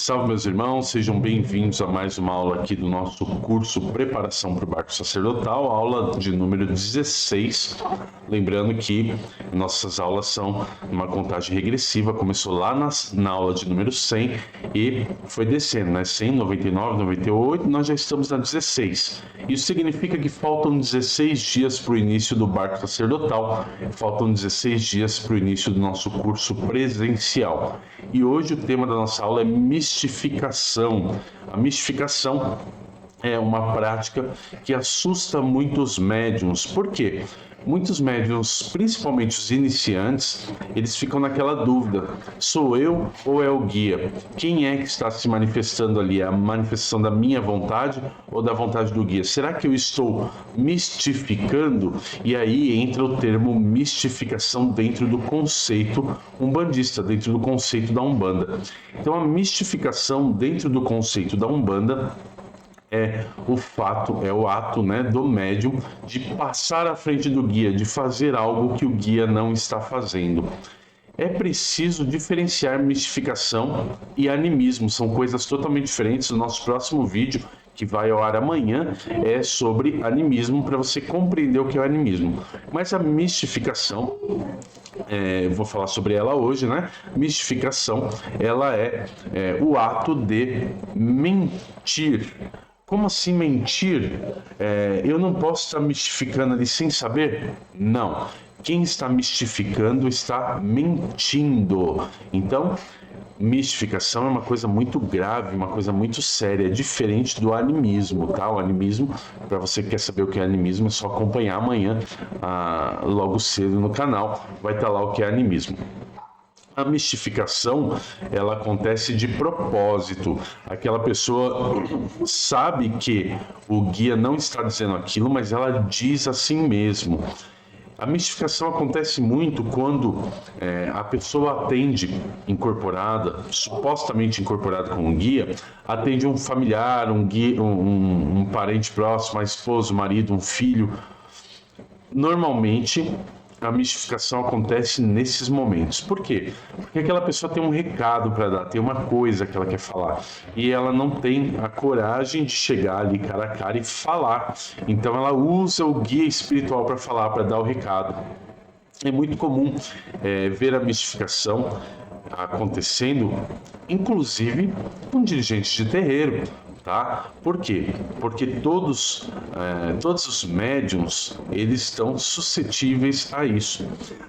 Salve, meus irmãos, sejam bem-vindos a mais uma aula aqui do nosso curso Preparação para o Barco Sacerdotal, aula de número 16. Lembrando que nossas aulas são uma contagem regressiva, começou lá na aula de número 100 e foi descendo, né? 100, 99, 98, nós já estamos na 16. Isso significa que faltam 16 dias para o início do Barco Sacerdotal, faltam 16 dias para o início do nosso curso presencial. E hoje o tema da nossa aula é mistificação. A mistificação é uma prática que assusta muitos médiuns. Por quê? Muitos médiuns, principalmente os iniciantes, eles ficam naquela dúvida: sou eu ou é o guia? Quem é que está se manifestando ali? É a manifestação da minha vontade ou da vontade do guia? Será que eu estou mistificando? E aí entra o termo mistificação dentro do conceito umbandista, dentro do conceito da Umbanda. Então a mistificação dentro do conceito da Umbanda é o ato, né, do médium de passar à frente do guia, de fazer algo que o guia não está fazendo. É preciso diferenciar mistificação e animismo, são coisas totalmente diferentes. O nosso próximo vídeo, que vai ao ar amanhã, é sobre animismo, para você compreender o que é o animismo. Mas a mistificação, vou falar sobre ela hoje, né? Mistificação, ela é o ato de mentir. Como assim mentir? Eu não posso estar mistificando ali sem saber? Não. Quem está mistificando está mentindo. Então, mistificação é uma coisa muito grave, uma coisa muito séria, é diferente do animismo, tá? O animismo, para você que quer saber o que é animismo, é só acompanhar amanhã, logo cedo no canal, vai estar lá o que é animismo. A mistificação, ela acontece de propósito. Aquela pessoa sabe que o guia não está dizendo aquilo, mas ela diz assim mesmo. A mistificação acontece muito quando a pessoa atende incorporada, supostamente incorporada com um guia, atende um familiar, um guia, um parente próximo, a esposa, o marido, um filho. Normalmente, a mistificação acontece nesses momentos. Por quê? Porque aquela pessoa tem um recado para dar, tem uma coisa que ela quer falar e ela não tem a coragem de chegar ali cara a cara e falar. Então ela usa o guia espiritual para falar, para dar o recado. É muito comum ver a mistificação acontecendo, inclusive com dirigentes de terreiro. Tá? Por quê? Porque todos os médiuns, eles estão suscetíveis a isso.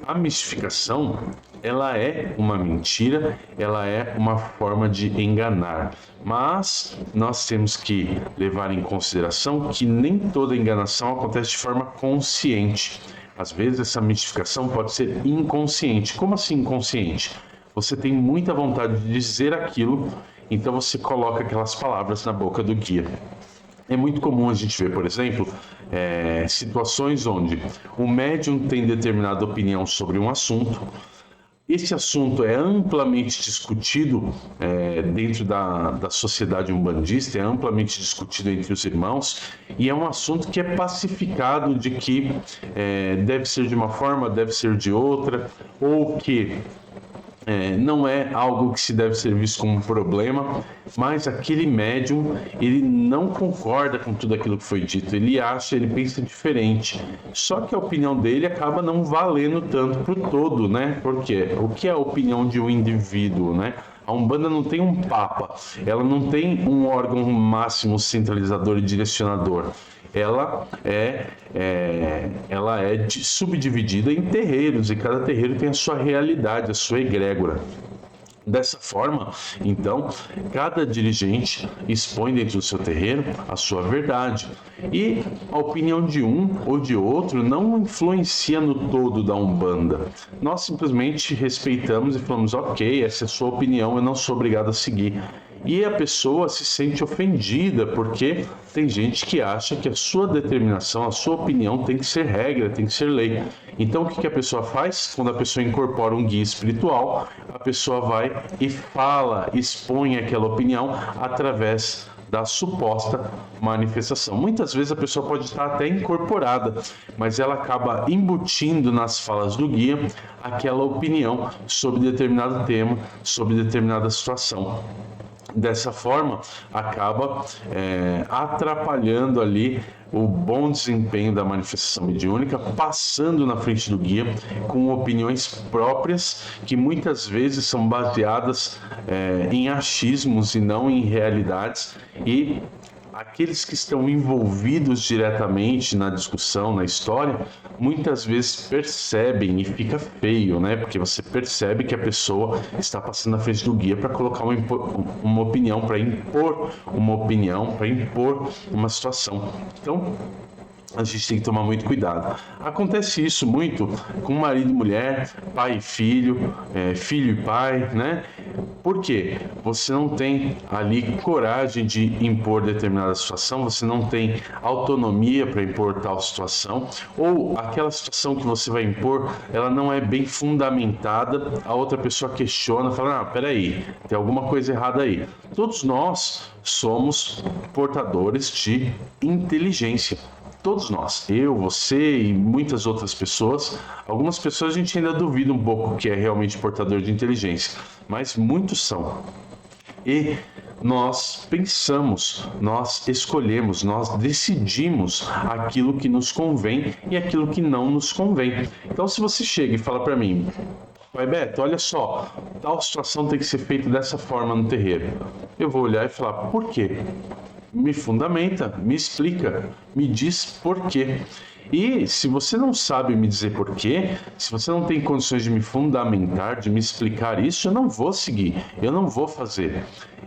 A mistificação, ela é uma mentira, ela é uma forma de enganar. Mas nós temos que levar em consideração que nem toda enganação acontece de forma consciente. Às vezes essa mistificação pode ser inconsciente. Como assim inconsciente? Você tem muita vontade de dizer aquilo, então você coloca aquelas palavras na boca do guia. É muito comum a gente ver, por exemplo, situações onde o médium tem determinada opinião sobre um assunto. Esse assunto é amplamente discutido dentro da sociedade umbandista, é amplamente discutido entre os irmãos, e é um assunto que é pacificado de que deve ser de uma forma, deve ser de outra, ou que não é algo que se deve ser visto como um problema, mas aquele médium, ele não concorda com tudo aquilo que foi dito, ele pensa diferente, só que a opinião dele acaba não valendo tanto para o todo, né? Porque o que é a opinião de um indivíduo, né? A Umbanda não tem um papa, ela não tem um órgão máximo centralizador e direcionador. Ela é subdividida em terreiros, e cada terreiro tem a sua realidade, a sua egrégora. Dessa forma, então, cada dirigente expõe dentro do seu terreiro a sua verdade. E a opinião de um ou de outro não influencia no todo da Umbanda. Nós simplesmente respeitamos e falamos: ok, essa é a sua opinião, eu não sou obrigado a seguir. E a pessoa se sente ofendida, porque tem gente que acha que a sua determinação, a sua opinião tem que ser regra, tem que ser lei. Então o que a pessoa faz? Quando a pessoa incorpora um guia espiritual, a pessoa vai e fala, expõe aquela opinião através da suposta manifestação. Muitas vezes a pessoa pode estar até incorporada, mas ela acaba embutindo nas falas do guia aquela opinião sobre determinado tema, sobre determinada situação. dessa forma, acaba atrapalhando ali o bom desempenho da manifestação mediúnica, passando na frente do guia com opiniões próprias que muitas vezes são baseadas em achismos e não em realidades, e aqueles que estão envolvidos diretamente na discussão, na história, muitas vezes percebem, e fica feio, né? Porque você percebe que a pessoa está passando na frente do guia para colocar uma opinião, para impor uma opinião, para impor uma situação. Então, a gente tem que tomar muito cuidado. Acontece isso muito com marido e mulher, pai e filho, filho e pai, né? Por quê? Você não tem ali coragem de impor determinada situação, você não tem autonomia para impor tal situação, ou aquela situação que você vai impor, ela não é bem fundamentada, a outra pessoa questiona, fala, peraí, tem alguma coisa errada aí. Todos nós somos portadores de inteligência. Todos nós, eu, você e muitas outras pessoas. Algumas pessoas a gente ainda duvida um pouco que é realmente portador de inteligência, mas muitos são. E nós pensamos, nós escolhemos, nós decidimos aquilo que nos convém e aquilo que não nos convém. Então, se você chega e fala para mim, Pai Beto, olha só, tal situação tem que ser feita dessa forma no terreiro, eu vou olhar e falar, por quê? Me fundamenta, me explica, me diz por quê. E se você não sabe me dizer por quê, se você não tem condições de me fundamentar, de me explicar isso, eu não vou seguir, eu não vou fazer.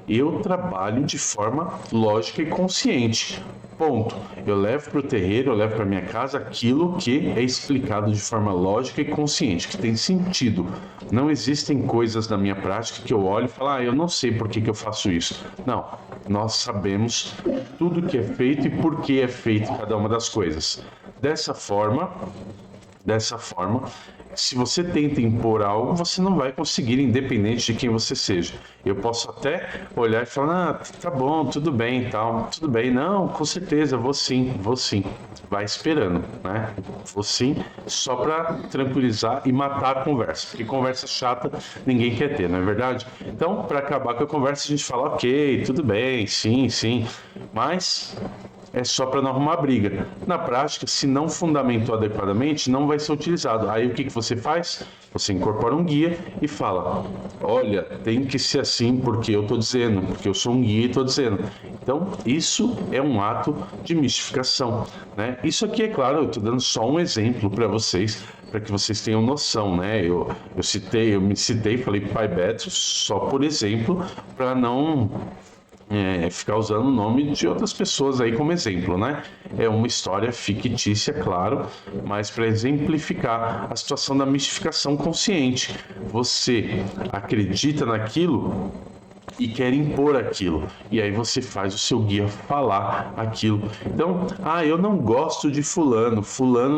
Eu trabalho de forma lógica e consciente. Ponto. Eu levo para o terreiro, eu levo para minha casa aquilo que é explicado de forma lógica e consciente, que tem sentido. Não existem coisas na minha prática que eu olho e falo, eu não sei por que eu faço isso. Não, nós sabemos tudo que é feito e por que é feito cada uma das coisas. Dessa forma, se você tenta impor algo, você não vai conseguir, independente de quem você seja. Eu posso até olhar e falar, tá bom, tudo bem, tal, tudo bem, não, com certeza, vou sim. Vai esperando, né? Vou sim, só para tranquilizar e matar a conversa, porque conversa chata ninguém quer ter, não é verdade? Então, para acabar com a conversa, a gente fala, ok, tudo bem, sim, mas é só para não arrumar briga. Na prática, se não fundamentou adequadamente, não vai ser utilizado. Aí o que você faz? Você incorpora um guia e fala, olha, tem que ser assim porque eu estou dizendo, porque eu sou um guia e estou dizendo. Então, isso é um ato de mistificação, né? Isso aqui, é claro, eu estou dando só um exemplo para vocês, para que vocês tenham noção, né? Eu me citei, falei Pai Beto só por exemplo, para não ficar usando o nome de outras pessoas aí como exemplo, né? É uma história fictícia, claro, mas para exemplificar a situação da mistificação consciente. Você acredita naquilo e quer impor aquilo, e aí você faz o seu guia falar aquilo. Então, eu não gosto de fulano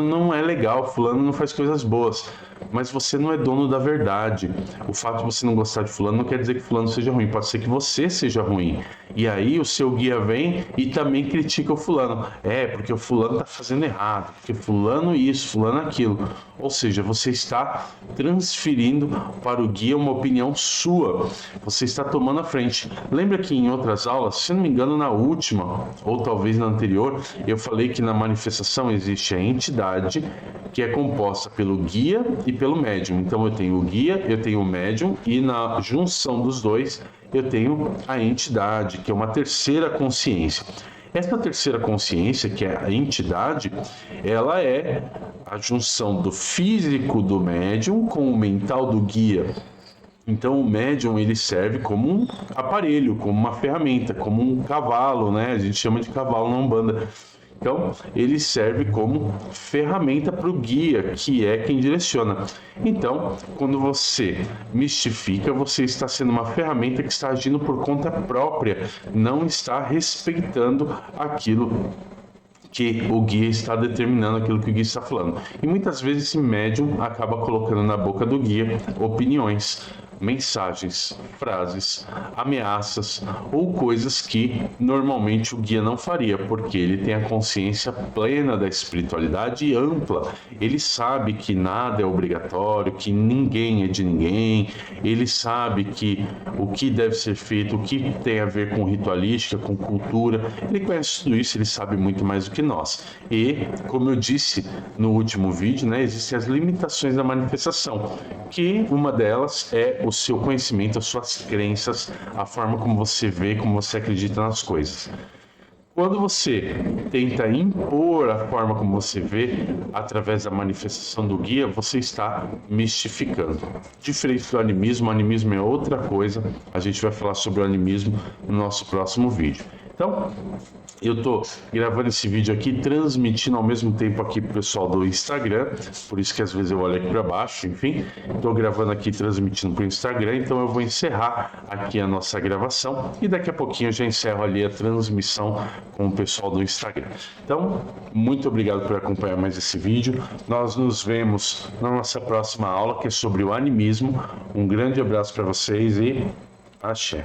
não é legal, fulano não faz coisas boas. Mas você não é dono da verdade. O fato de você não gostar de fulano não quer dizer que fulano seja ruim, pode ser que você seja ruim. E aí o seu guia vem e também critica o fulano. Porque o fulano está fazendo errado, porque fulano isso, fulano aquilo. Ou seja, você está transferindo para o guia uma opinião sua. Você está tomando a frente. Lembra que em outras aulas, se não me engano na última, ou talvez na anterior, eu falei que na manifestação existe a entidade que é composta pelo guia e pelo médium. Então eu tenho o guia, eu tenho o médium e na junção dos dois eu tenho a entidade, que é uma terceira consciência. Essa terceira consciência, que é a entidade, ela é a junção do físico do médium com o mental do guia. Então o médium ele serve como um aparelho, como uma ferramenta, como um cavalo, né? A gente chama de cavalo na Umbanda. Então, ele serve como ferramenta para o guia, que é quem direciona. Então, quando você mistifica, você está sendo uma ferramenta que está agindo por conta própria, não está respeitando aquilo que o guia está determinando, aquilo que o guia está falando. E muitas vezes esse médium acaba colocando na boca do guia opiniões. mensagens, frases, ameaças ou coisas que normalmente o guia não faria, porque ele tem a consciência plena da espiritualidade e ampla. Ele sabe que nada é obrigatório, que ninguém é de ninguém, ele sabe que o que deve ser feito, o que tem a ver com ritualística, com cultura, ele conhece tudo isso, ele sabe muito mais do que nós. E, como eu disse no último vídeo, né, existem as limitações da manifestação, que uma delas é o seu conhecimento, as suas crenças, a forma como você vê, como você acredita nas coisas. Quando você tenta impor a forma como você vê através da manifestação do guia, você está mistificando. Diferente do animismo, o animismo é outra coisa. A gente vai falar sobre o animismo no nosso próximo vídeo. Então, eu estou gravando esse vídeo aqui, transmitindo ao mesmo tempo aqui para o pessoal do Instagram, por isso que às vezes eu olho aqui para baixo, enfim. Estou gravando aqui, transmitindo para o Instagram, então eu vou encerrar aqui a nossa gravação e daqui a pouquinho eu já encerro ali a transmissão com o pessoal do Instagram. Então, muito obrigado por acompanhar mais esse vídeo. Nós nos vemos na nossa próxima aula, que é sobre o animismo. Um grande abraço para vocês e axé.